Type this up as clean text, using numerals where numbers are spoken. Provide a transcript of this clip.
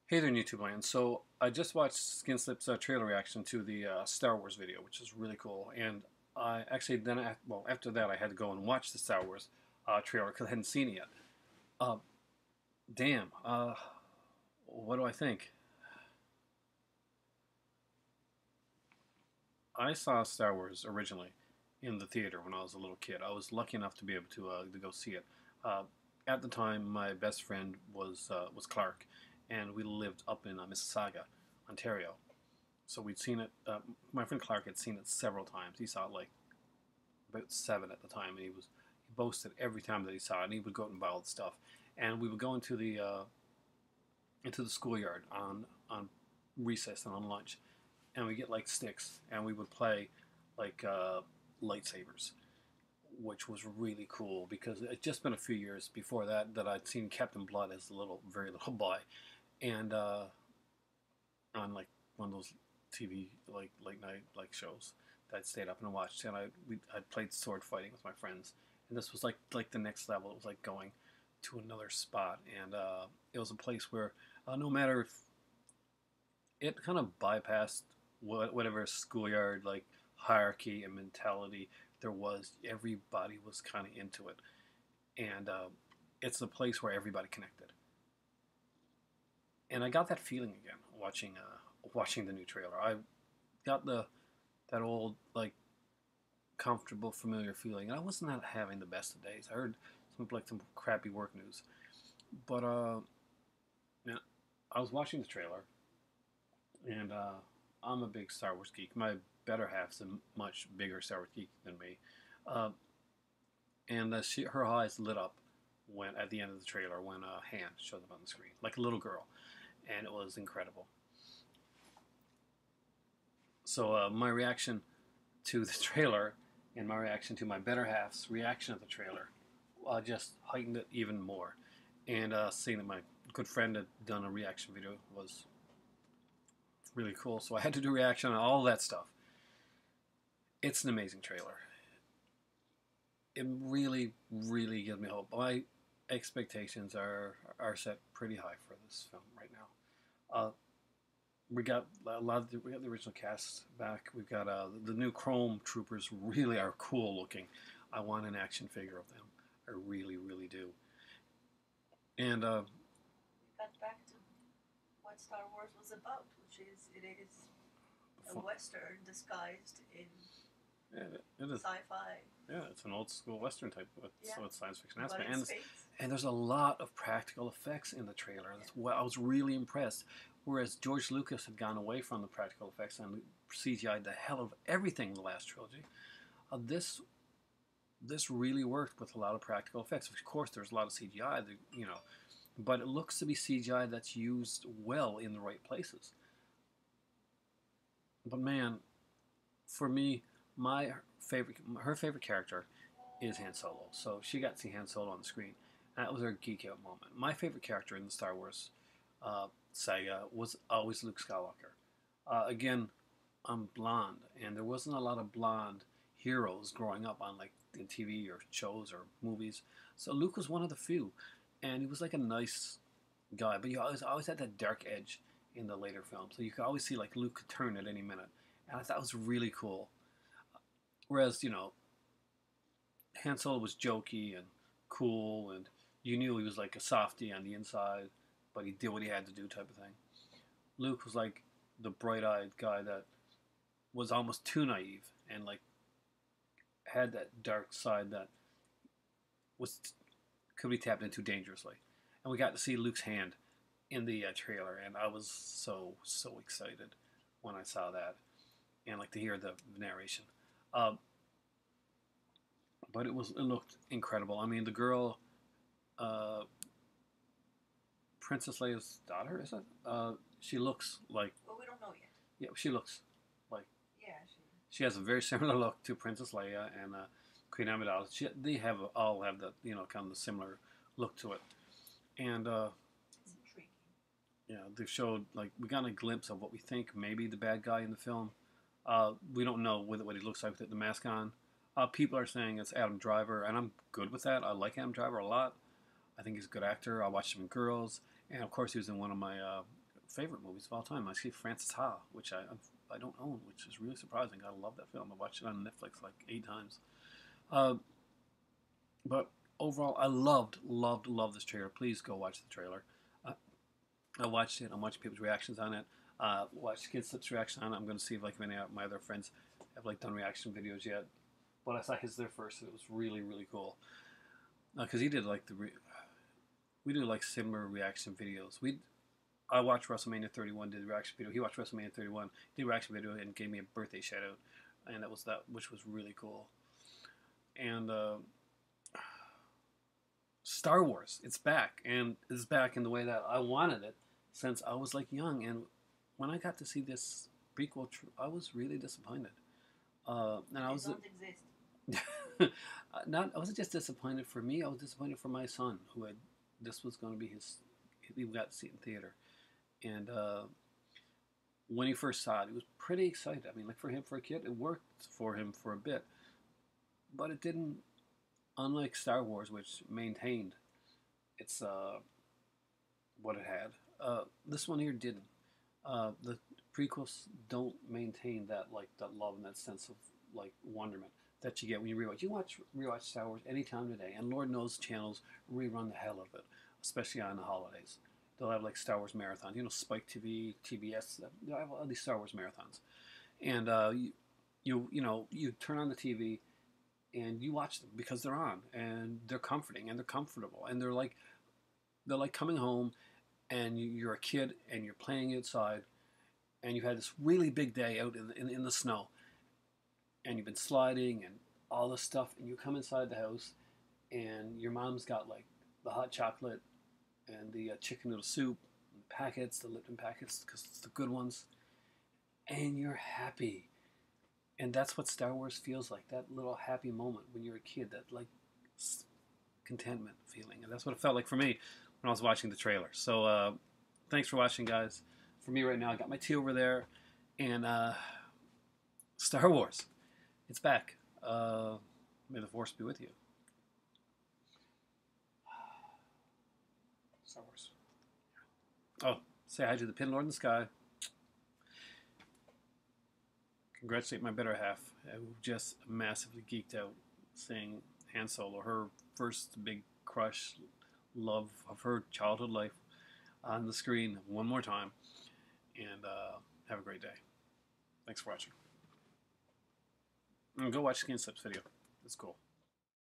Hey there, YouTube land. So I just watched Skinslip's trailer reaction to the Star Wars video, which is really cool. And I actually well, after that, I had to go and watch the Star Wars trailer because I hadn't seen it yet. Uh, damn. What do I think? I saw Star Wars originally in the theater when I was a little kid. I was lucky enough to be able to go see it. Uh, at the time, my best friend was Clark, and we lived up in Mississauga, Ontario. So we'd seen it. My friend Clark had seen it several times. He saw it like about seven at the time, and he boasted every time that he saw it. And he would go out and buy all the stuff, and we would go into the schoolyard on recess and on lunch, and we get like sticks, and we would play like lightsabers, which was really cool because it just been a few years before that I'd seen Captain Blood as a very little boy, and on like one of those TV like late night like shows that I'd stayed up and watched, and I played sword fighting with my friends, and this was like the next level. It was like going to another spot, and it was a place where no matter if it kind of bypassed whatever schoolyard like hierarchy and mentality there was. Everybody was kind of into it, and it's a place where everybody connected. And I got that feeling again watching the new trailer. I got that old like comfortable familiar feeling, and I was not having the best of days. I heard some crappy work news, but yeah, I was watching the trailer, and I'm a big Star Wars geek. My better half's a much bigger Star Wars geek than me, uh, and her eyes lit up when at the end of the trailer when Han showed up on the screen like a little girl, and it was incredible. So my reaction to the trailer and my reaction to my better half's reaction to the trailer just heightened it even more. And seeing that my good friend had done a reaction video was really cool. So I had to do a reaction on all that stuff. It's an amazing trailer. It really, really gives me hope. My expectations are set pretty high for this film right now. We got we got the original cast back. We've got the new Chrome Troopers. Really are cool looking. I want an action figure of them. I really, really do. And got back to what Star Wars was about, which is it is a western disguised in yeah, it is sci-fi. Yeah, it's an old school western type with so it's science fiction But aspect, in space. and there's a lot of practical effects in the trailer. That's why I was really impressed. Whereas George Lucas had gone away from the practical effects and CGI'd the hell of everything in the last trilogy, this really worked with a lot of practical effects. Of course, there's a lot of CGI, but it looks to be CGI that's used well in the right places. But man, for me, her favorite character is Han Solo. So she got to see Han Solo on the screen. And that was her geek out moment. My favorite character in the Star Wars saga was always Luke Skywalker. Again, I'm blonde, and there wasn't a lot of blonde heroes growing up on like in TV or shows or movies. So Luke was one of the few, and he was like a nice guy, but he always had that dark edge in the later films. So you could always see like Luke could turn at any minute, and I thought it was really cool. Whereas Han Solo was jokey and cool, and you knew he was like a softie on the inside, but he did what he had to do, type of thing. Luke was like the bright-eyed guy that was almost too naive and like had that dark side that was could be tapped into dangerously. And we got to see Luke's hand in the trailer, and I was so excited when I saw that, and like to hear the narration. Uh, but it looked incredible. I mean, the girl, uh, Princess Leia's daughter, is it? She looks like. Well, we don't know yet. Yeah, she looks like. Yeah, she has a very similar look to Princess Leia and Queen Amidala. They all have the kind of the similar look to it, and it's intriguing. Yeah, they showed like we got a glimpse of what we think maybe the bad guy in the film. We don't know what he looks like with the mask on. People are saying it's Adam Driver, and I'm good with that. I like Adam Driver a lot. I think he's a good actor. I watched him in Girls, and of course he was in one of my favorite movies of all time. I see Francis Ha, which I don't own, which is really surprising. I love that film. I watched it on Netflix like 8 times. Uh, but overall, I loved this trailer. Please go watch the trailer. Uh, I watched it. I'm watching people's reactions on it. Watched Skid Slip's reaction on it. I'm going to see if like any of my other friends have like done reaction videos yet. But I saw his there first, and it was really cool. Because he did like we do like similar reaction videos. I watched WrestleMania 31, did a reaction video. He watched WrestleMania 31, did a reaction video, and gave me a birthday shout out, and that was that, which was really cool. And Star Wars, it's back, and it's back in the way that I wanted it since I was like young. And when I got to see this prequel, I was really disappointed. And I was don't exist. not. I wasn't just disappointed for me. I was disappointed for my son, who had this was going to be his. He got to see it in theater, and when he first saw it, he was pretty excited. I mean, like for him, for a kid, it worked for him for a bit, but it didn't. Unlike Star Wars, which maintained its what it had, this one here didn't. The prequels don't maintain that that love and that sense of like wonderment that you get when you rewatch. You rewatch Star Wars any time today, and Lord knows channels rerun the hell of it, especially on the holidays. They'll have like Star Wars marathons. You know, Spike TV, TBS. They'll have all these Star Wars marathons, and you turn on the TV and you watch them because they're on and they're comforting and they're comfortable and they're like coming home and you're a kid and you're playing outside and you've had this really big day out in the snow and you've been sliding and all this stuff and you come inside the house and your mom's got like the hot chocolate and the chicken noodle soup and the packets, the Lipton packets because it's the good ones, and you're happy. And that's what Star Wars feels like, that little happy moment when you're a kid, that like contentment feeling. And that's what it felt like for me when I was watching the trailer. So thanks for watching, guys. For me right now, I got my tea over there. And Star Wars, it's back. May the Force be with you. Star Wars. Oh, say hi to the Pin Lord in the sky. Congratulate my better half, who just massively geeked out seeing Han Solo, her first big crush, love of her childhood life, on the screen one more time. And have a great day. Thanks for watching. And go watch Skin Slip's video. It's cool.